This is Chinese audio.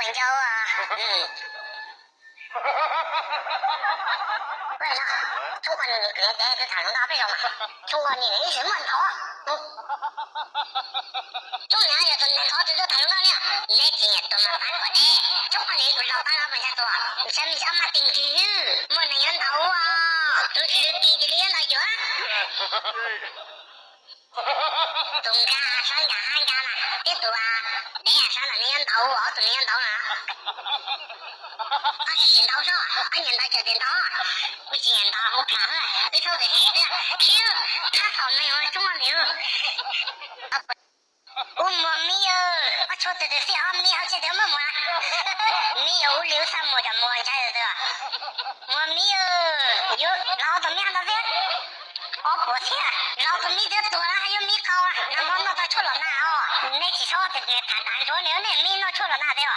混交啊。为啥？中国人给这产生大背上嘛？中国你人什么头啊？中年也是能考这产生大量，来今年都没办过的。中国人都老大老板家说，什么想嘛定居，没能人头啊，都是地里人的冤。中家、商家、韩家嘛，这都啊，那样上了那样刀啊，都那样刀啊。俺是真刀少，俺年代就真刀，我见到我看了，你瞅这孩子，听他操没有中没有，我没有，我瞅这小没有这点么么，没有6、3么就么家的，我没有，老子没那子。我不钱，老子没得多了，还有没高啊？那我那到出了哪哦？那至少这个他单说的，那没那出了哪的哦？